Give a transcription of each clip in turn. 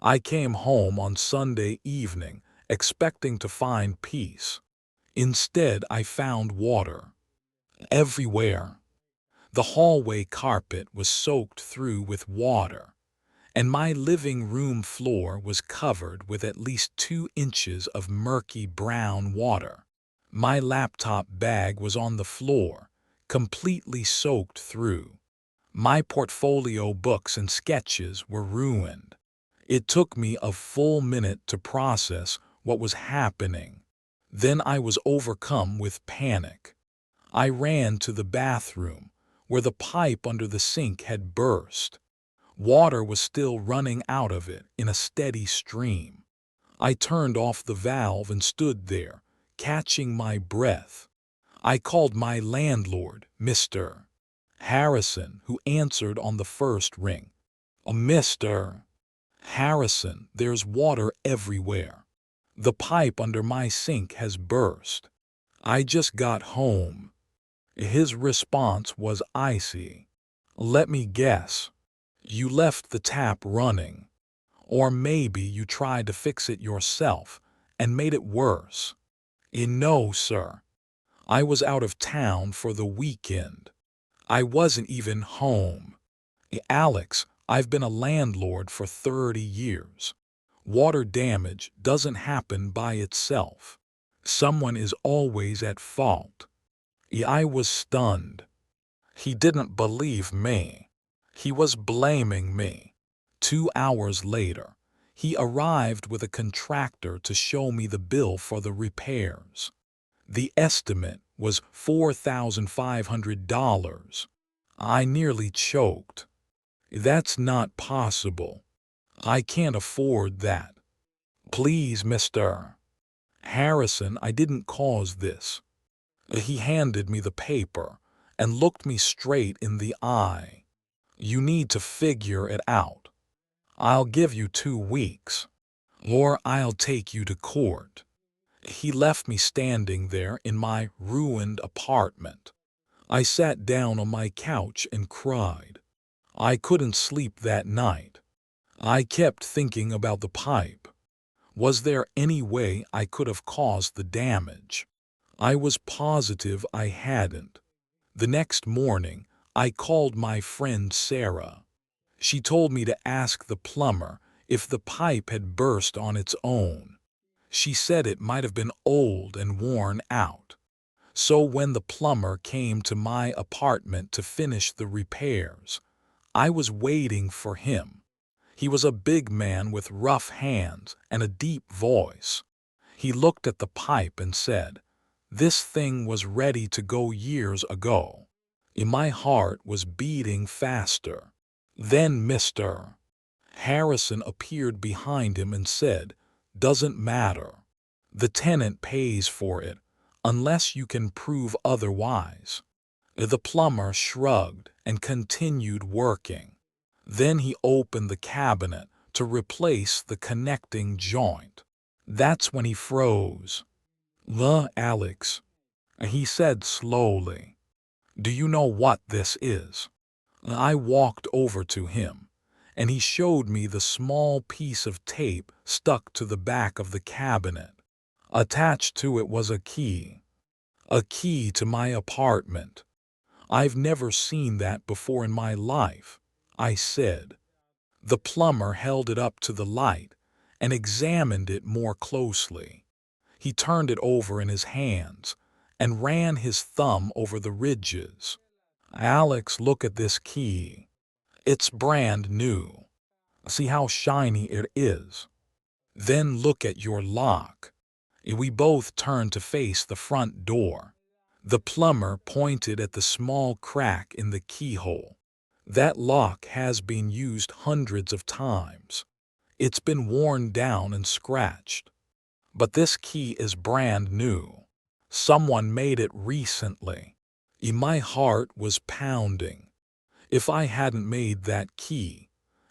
I came home on Sunday evening expecting to find peace. Instead, I found water. Everywhere. The hallway carpet was soaked through with water, and my living room floor was covered with at least 2 inches of murky brown water. My laptop bag was on the floor, completely soaked through. My portfolio books and sketches were ruined. It took me a full minute to process what was happening. Then I was overcome with panic. I ran to the bathroom, where the pipe under the sink had burst. Water was still running out of it in a steady stream. I turned off the valve and stood there, catching my breath. I called my landlord, Mr. Harrison, who answered on the first ring. Mr. Harrison, there's water everywhere. The pipe under my sink has burst. I just got home. His response was icy. Let me guess. You left the tap running. Or maybe you tried to fix it yourself and made it worse. No, sir. I was out of town for the weekend. I wasn't even home. Alex, I've been a landlord for 30 years. Water damage doesn't happen by itself. Someone is always at fault. I was stunned. He didn't believe me. He was blaming me. 2 hours later, he arrived with a contractor to show me the bill for the repairs. The estimate was $4,500. I nearly choked. That's not possible. I can't afford that. Please, Mr. Harrison, I didn't cause this. He handed me the paper and looked me straight in the eye. You need to figure it out. I'll give you 2 weeks, or I'll take you to court. He left me standing there in my ruined apartment. I sat down on my couch and cried. I couldn't sleep that night. I kept thinking about the pipe. Was there any way I could have caused the damage? I was positive I hadn't. The next morning, I called my friend Sarah. She told me to ask the plumber if the pipe had burst on its own. She said it might have been old and worn out. So when the plumber came to my apartment to finish the repairs, I was waiting for him. He was a big man with rough hands and a deep voice. He looked at the pipe and said, "This thing was ready to go years ago." My heart was beating faster. Then Mr. Harrison appeared behind him and said, "Doesn't matter. The tenant pays for it, unless you can prove otherwise." The plumber shrugged and continued working. Then he opened the cabinet to replace the connecting joint. That's when he froze. Alex," he said slowly, "do you know what this is?" I walked over to him, and he showed me the small piece of tape stuck to the back of the cabinet. Attached to it was a key to my apartment. "I've never seen that before in my life," I said. The plumber held it up to the light and examined it more closely. He turned it over in his hands and ran his thumb over the ridges. "Alex, look at this key. It's brand new. See how shiny it is? Then look at your lock." We both turned to face the front door. The plumber pointed at the small crack in the keyhole. "That lock has been used hundreds of times. It's been worn down and scratched. But this key is brand new. Someone made it recently." My heart was pounding. If I hadn't made that key,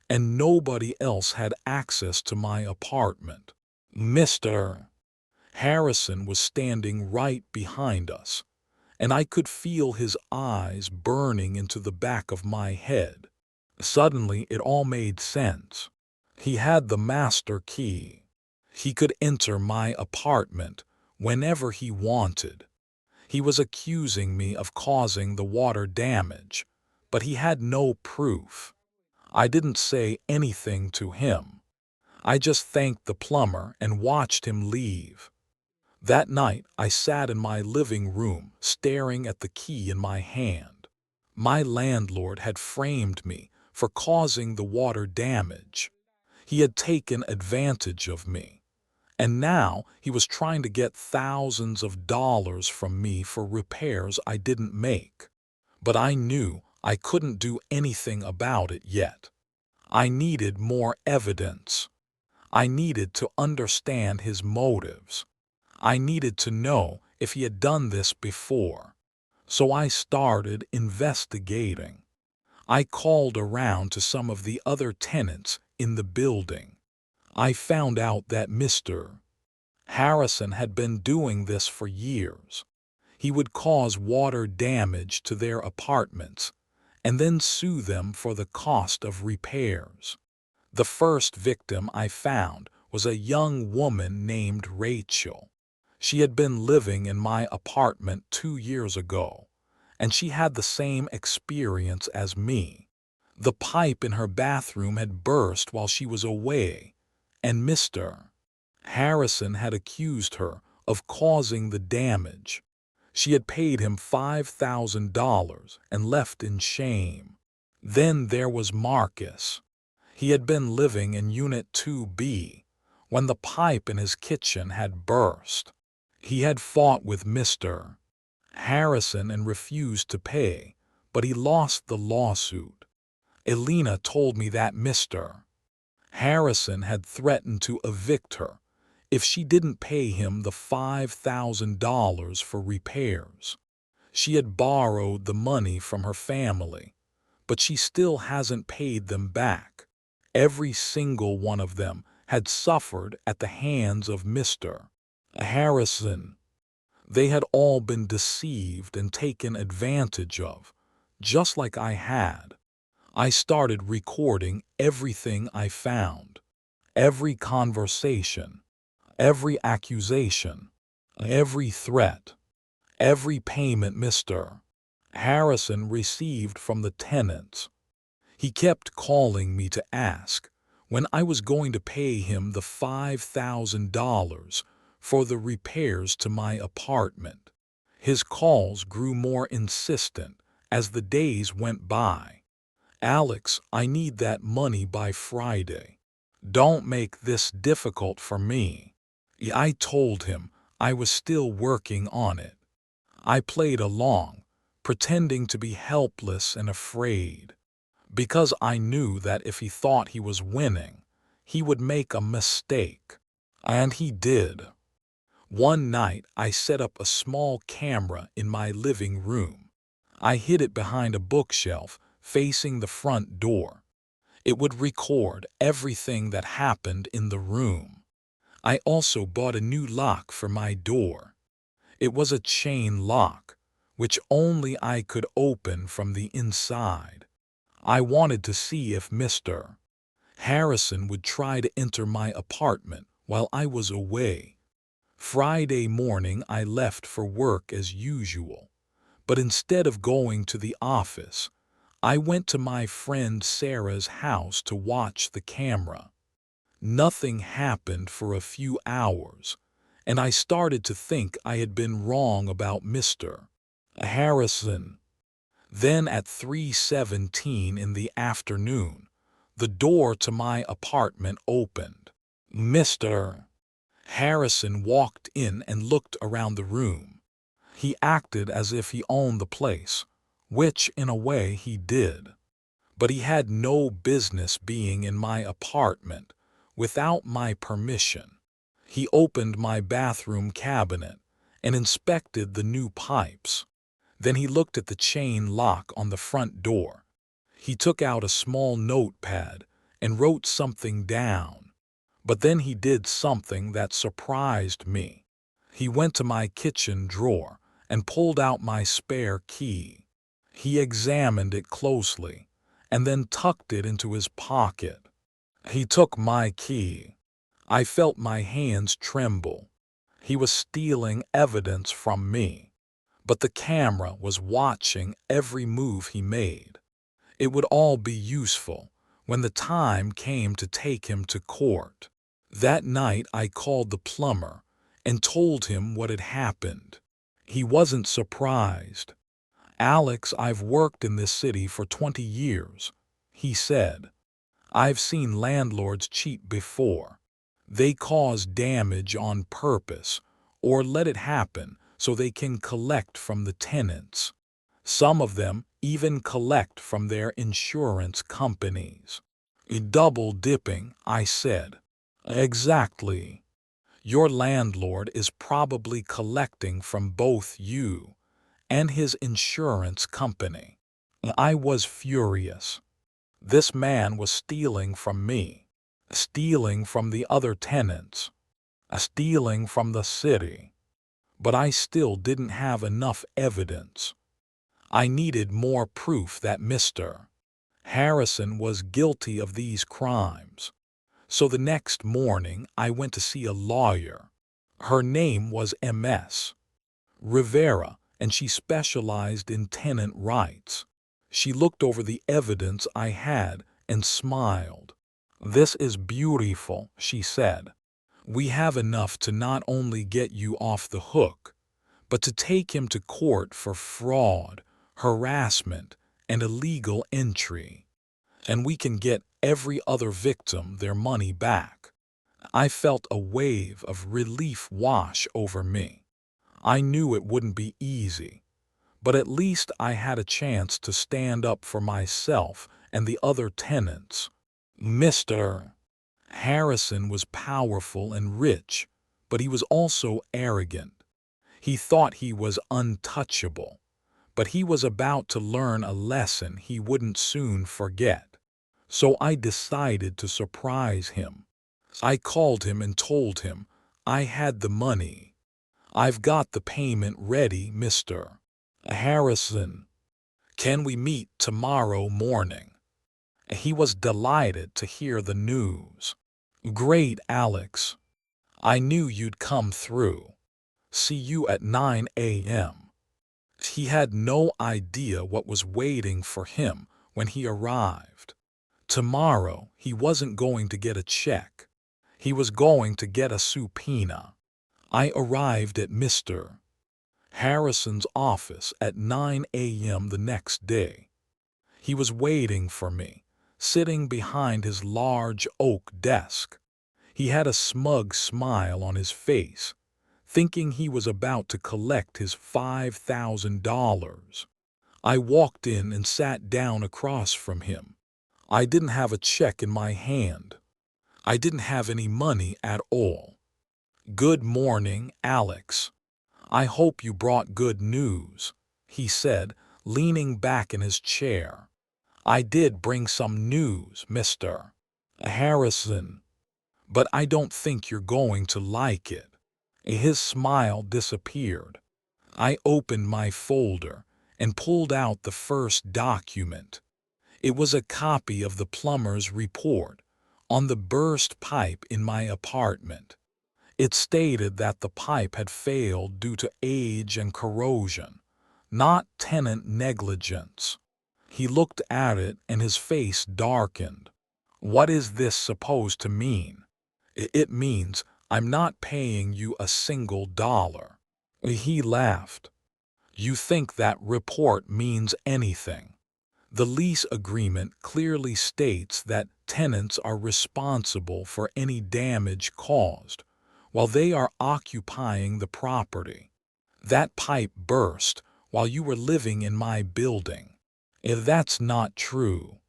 and nobody else had access to my apartment. Mr. Harrison was standing right behind us, and I could feel his eyes burning into the back of my head. Suddenly, it all made sense. He had the master key. He could enter my apartment whenever he wanted. He was accusing me of causing the water damage, but he had no proof. I didn't say anything to him. I just thanked the plumber and watched him leave. That night, I sat in my living room, staring at the key in my hand. My landlord had framed me for causing the water damage. He had taken advantage of me. And now he was trying to get thousands of dollars from me for repairs I didn't make. But I knew I couldn't do anything about it yet. I needed more evidence. I needed to understand his motives. I needed to know if he had done this before. So I started investigating. I called around to some of the other tenants in the building. I found out that Mr. Harrison had been doing this for years. He would cause water damage to their apartments and then sue them for the cost of repairs. The first victim I found was a young woman named Rachel. She had been living in my apartment 2 years ago, and she had the same experience as me. The pipe in her bathroom had burst while she was away, and Mr. Harrison had accused her of causing the damage. She had paid him $5,000 and left in shame. Then there was Marcus. He had been living in Unit 2B when the pipe in his kitchen had burst. He had fought with Mr. Harrison and refused to pay, but he lost the lawsuit. Elena told me that Mr. Harrison had threatened to evict her if she didn't pay him the $5,000 for repairs. She had borrowed the money from her family, but she still hasn't paid them back. Every single one of them had suffered at the hands of Mr. Harrison. They had all been deceived and taken advantage of, just like I had. I started recording everything I found, every conversation, every accusation, every threat, every payment Mr. Harrison received from the tenants. He kept calling me to ask when I was going to pay him the $5,000 for the repairs to my apartment. His calls grew more insistent as the days went by. "Alex, I need that money by Friday. Don't make this difficult for me." I told him I was still working on it. I played along, pretending to be helpless and afraid, because I knew that if he thought he was winning, he would make a mistake. And he did. One night, I set up a small camera in my living room. I hid it behind a bookshelf facing the front door. It would record everything that happened in the room. I also bought a new lock for my door. It was a chain lock, which only I could open from the inside. I wanted to see if Mr. Harrison would try to enter my apartment while I was away. Friday morning I left for work as usual, but instead of going to the office, I went to my friend Sarah's house to watch the camera. Nothing happened for a few hours, and I started to think I had been wrong about Mr. Harrison. Then at 3:17 in the afternoon, the door to my apartment opened. Mr. Harrison walked in and looked around the room. He acted as if he owned the place, which in a way he did. But he had no business being in my apartment without my permission. He opened my bathroom cabinet and inspected the new pipes. Then he looked at the chain lock on the front door. He took out a small notepad and wrote something down. But then he did something that surprised me. He went to my kitchen drawer and pulled out my spare key. He examined it closely and then tucked it into his pocket. He took my key. I felt my hands tremble. He was stealing evidence from me, but the camera was watching every move he made. It would all be useful when the time came to take him to court. That night I called the plumber and told him what had happened. He wasn't surprised. "Alex, I've worked in this city for 20 years," he said. "I've seen landlords cheat before. They cause damage on purpose or let it happen so they can collect from the tenants. Some of them even collect from their insurance companies." "Double dipping," I said. "Exactly. Your landlord is probably collecting from both you and his insurance company." I was furious. This man was stealing from me, stealing from the other tenants, stealing from the city. But I still didn't have enough evidence. I needed more proof that Mr. Harrison was guilty of these crimes. So the next morning I went to see a lawyer. Her name was M.S. Rivera, and she specialized in tenant rights. She looked over the evidence I had and smiled. "This is beautiful," she said. "We have enough to not only get you off the hook, but to take him to court for fraud, harassment, and illegal entry. And we can get every other victim their money back." I felt a wave of relief wash over me. I knew it wouldn't be easy, but at least I had a chance to stand up for myself and the other tenants. Mr. Harrison was powerful and rich, but he was also arrogant. He thought he was untouchable, but he was about to learn a lesson he wouldn't soon forget. So I decided to surprise him. I called him and told him I had the money. "I've got the payment ready, Mr. Harrison. Can we meet tomorrow morning?" He was delighted to hear the news. "Great, Alex. I knew you'd come through. See you at 9 a.m. He had no idea what was waiting for him when he arrived. Tomorrow he wasn't going to get a check. He was going to get a subpoena. I arrived at Mr. Harrison's office at 9 a.m. the next day. He was waiting for me, sitting behind his large oak desk. He had a smug smile on his face, thinking he was about to collect his $5,000. I walked in and sat down across from him. I didn't have a check in my hand. I didn't have any money at all. "Good morning, Alex. I hope you brought good news," he said, leaning back in his chair. "I did bring some news, Mr. Harrison, but I don't think you're going to like it." His smile disappeared. I opened my folder and pulled out the first document. It was a copy of the plumber's report on the burst pipe in my apartment. It stated that the pipe had failed due to age and corrosion, not tenant negligence. He looked at it and his face darkened. "What is this supposed to mean?" "It means I'm not paying you a single dollar." He laughed. "You think that report means anything? The lease agreement clearly states that tenants are responsible for any damage caused while they are occupying the property. That pipe burst while you were living in my building. If that's not true.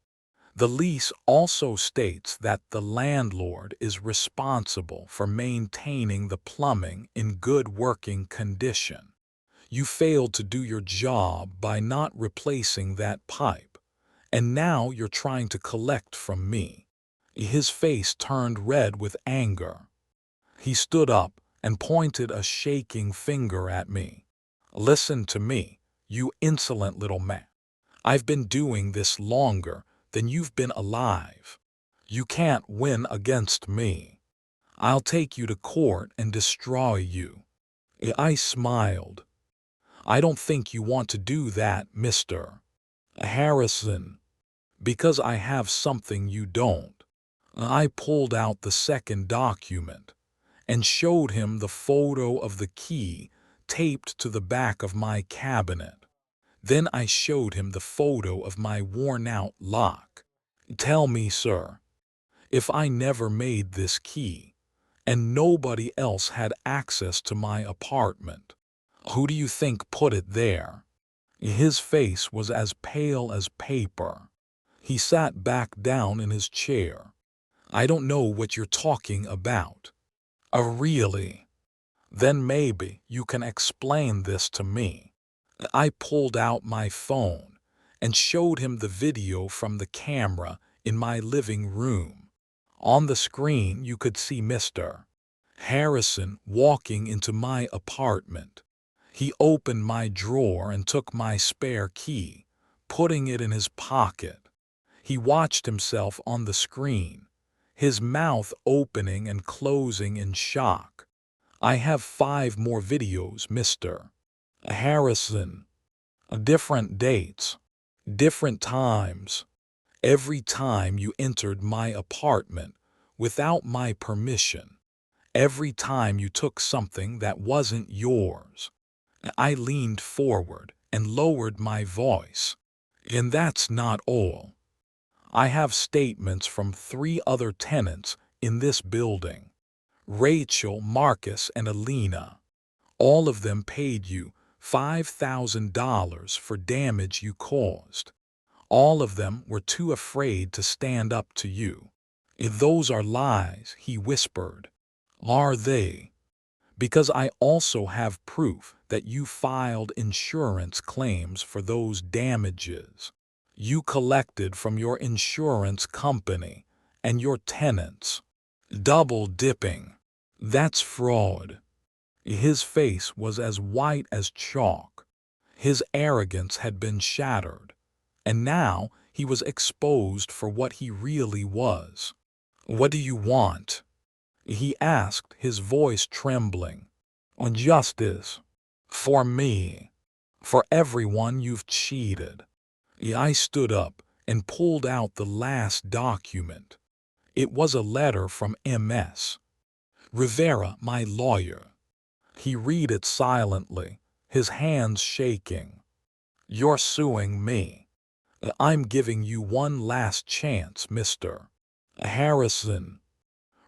The lease also states that the landlord is responsible for maintaining the plumbing in good working condition. You failed to do your job by not replacing that pipe, and now you're trying to collect from me." His face turned red with anger. He stood up and pointed a shaking finger at me. "Listen to me, you insolent little man. I've been doing this longer than you've been alive. You can't win against me. I'll take you to court and destroy you." I smiled. "I don't think you want to do that, Mr. Harrison, because I have something you don't." I pulled out the second document and showed him the photo of the key taped to the back of my cabinet. Then I showed him the photo of my worn-out lock. "Tell me, sir, if I never made this key, and nobody else had access to my apartment, who do you think put it there?" His face was as pale as paper. He sat back down in his chair. "I don't know what you're talking about." Really? Then maybe you can explain this to me." I pulled out my phone and showed him the video from the camera in my living room. On the screen you could see Mr. Harrison walking into my apartment. He opened my drawer and took my spare key, putting it in his pocket. He watched himself on the screen, his mouth opening and closing in shock. "I have 5 more videos, Mr. Harrison. Different dates, different times. Every time you entered my apartment without my permission. Every time you took something that wasn't yours." I leaned forward and lowered my voice. "And that's not all. I have statements from 3 other tenants in this building. Rachel, Marcus, and Alina. All of them paid you $5,000 for damage you caused. All of them were too afraid to stand up to you." "Those are lies," he whispered. "Are they? Because I also have proof that you filed insurance claims for those damages. You collected from your insurance company and your tenants. Double dipping. That's fraud." His face was as white as chalk. His arrogance had been shattered, and now he was exposed for what he really was. "What do you want?" he asked, his voice trembling. "Justice. For me. For everyone you've cheated." I stood up and pulled out the last document. It was a letter from M.S. Rivera, my lawyer. He read it silently, his hands shaking. "You're suing me. I'm giving you one last chance, Mr. Harrison.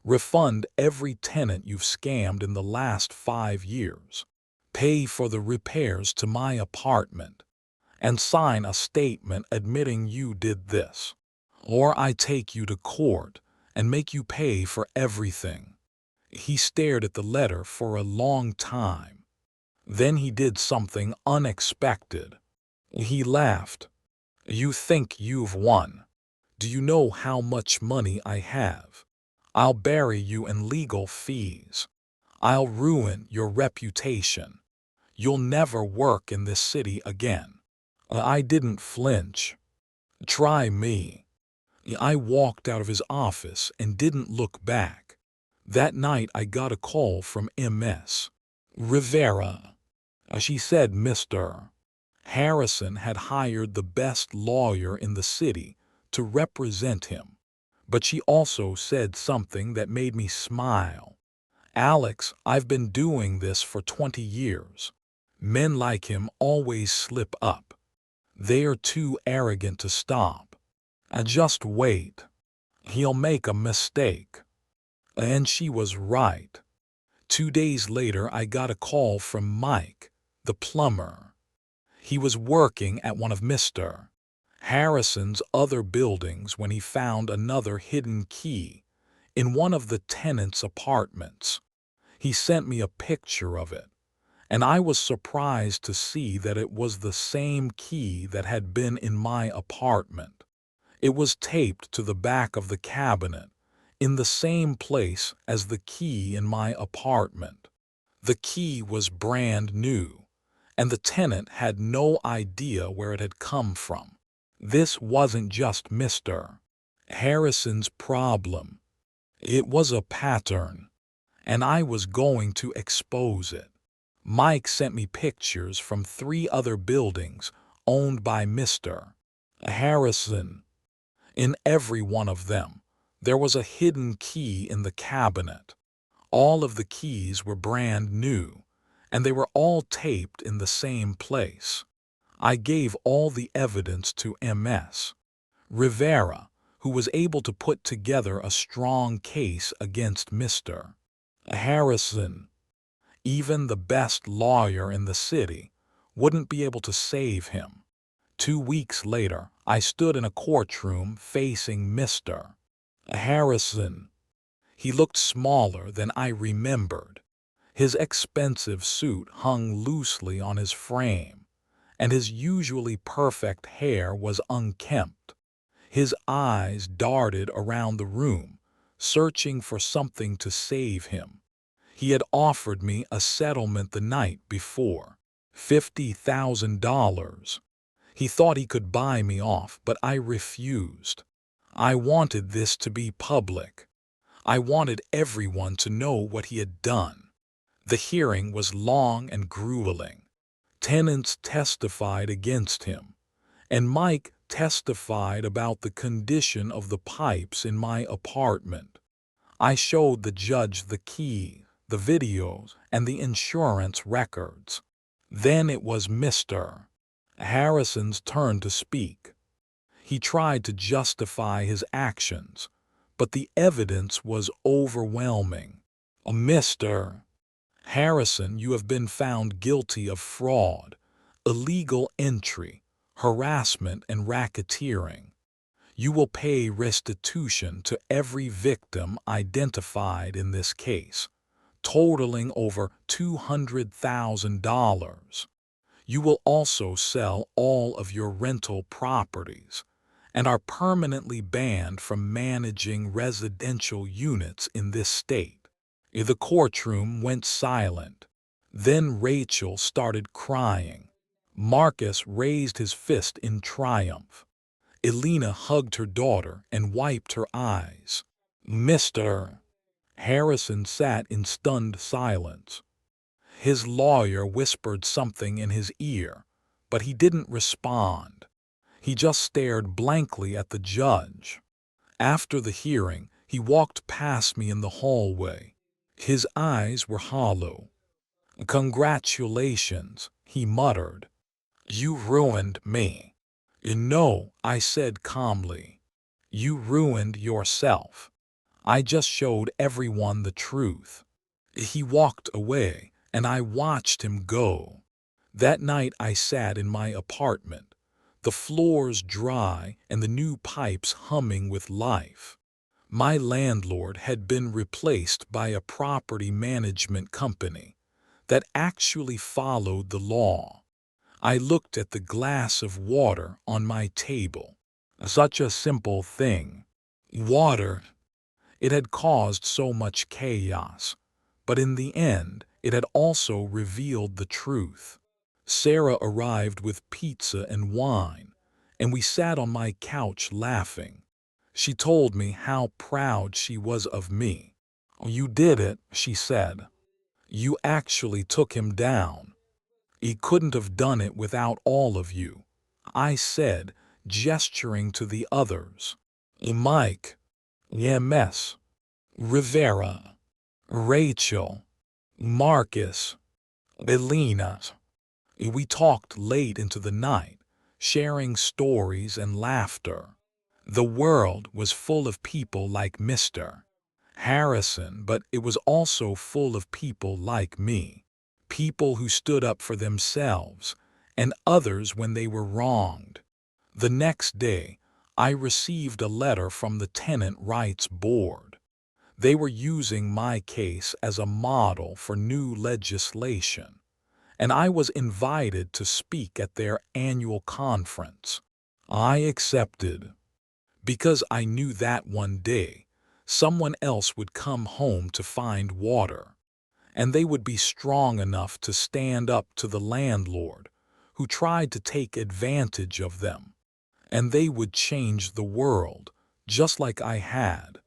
Refund every tenant you've scammed in the last 5 years. Pay for the repairs to my apartment. And sign a statement admitting you did this. Or I take you to court and make you pay for everything." He stared at the letter for a long time. Then he did something unexpected. He laughed. "You think you've won? Do you know how much money I have? I'll bury you in legal fees. I'll ruin your reputation. You'll never work in this city again." I didn't flinch. "Try me." I walked out of his office and didn't look back. That night I got a call from M.S. Rivera. She said Mr. Harrison had hired the best lawyer in the city to represent him. But she also said something that made me smile. "Alex, I've been doing this for 20 years. Men like him always slip up. They are too arrogant to stop. Just wait. He'll make a mistake." And she was right. 2 days later I got a call from Mike, the plumber. He was working at one of Mr. Harrison's other buildings when he found another hidden key in one of the tenants' apartments. He sent me a picture of it, and I was surprised to see that it was the same key that had been in my apartment. It was taped to the back of the cabinet, in the same place as the key in my apartment. The key was brand new, and the tenant had no idea where it had come from. This wasn't just Mr. Harrison's problem. It was a pattern, and I was going to expose it. Mike sent me pictures from 3 other buildings owned by Mr. Harrison. In every one of them, there was a hidden key in the cabinet. All of the keys were brand new, and they were all taped in the same place. I gave all the evidence to Ms. Rivera, who was able to put together a strong case against Mr. Harrison. Even the best lawyer in the city wouldn't be able to save him. 2 weeks later, I stood in a courtroom facing Mr. Harrison. He looked smaller than I remembered. His expensive suit hung loosely on his frame, and his usually perfect hair was unkempt. His eyes darted around the room, searching for something to save him. He had offered me a settlement the night before, $50,000. He thought he could buy me off, but I refused. I wanted this to be public. I wanted everyone to know what he had done. The hearing was long and grueling. Tenants testified against him, and Mike testified about the condition of the pipes in my apartment. I showed the judge the key, the videos, and the insurance records. Then it was Mr. Harrison's turn to speak. He tried to justify his actions, but the evidence was overwhelming. Mr. Harrison, you have been found guilty of fraud, illegal entry, harassment, and racketeering. You will pay restitution to every victim identified in this case, totaling over $200,000. You will also sell all of your rental properties and are permanently banned from managing residential units in this state. The courtroom went silent. Then Rachel started crying. Marcus raised his fist in triumph. Elena hugged her daughter and wiped her eyes. Mr. Harrison sat in stunned silence. His lawyer whispered something in his ear, but he didn't respond. He just stared blankly at the judge. After the hearing, he walked past me in the hallway. His eyes were hollow. "Congratulations," he muttered. "You ruined me." "No," I said calmly. "You ruined yourself. I just showed everyone the truth." He walked away, and I watched him go. That night I sat in my apartment, the floors dry and the new pipes humming with life. My landlord had been replaced by a property management company that actually followed the law. I looked at the glass of water on my table. Such a simple thing. Water. It had caused so much chaos, but in the end, it had also revealed the truth. Sarah arrived with pizza and wine, and we sat on my couch laughing. She told me how proud she was of me. "You did it," she said. "You actually took him down. He couldn't have done it without all of you," I said, gesturing to the others. Mike, Ms. Rivera, Rachel, Marcus, Elena. We talked late into the night, sharing stories and laughter. The world was full of people like Mr. Harrison, but it was also full of people like me. People who stood up for themselves and others when they were wronged. The next day, I received a letter from the Tenant Rights Board. They were using my case as a model for new legislation, and I was invited to speak at their annual conference. I accepted, because I knew that one day someone else would come home to find water, and they would be strong enough to stand up to the landlord who tried to take advantage of them, and they would change the world just like I had.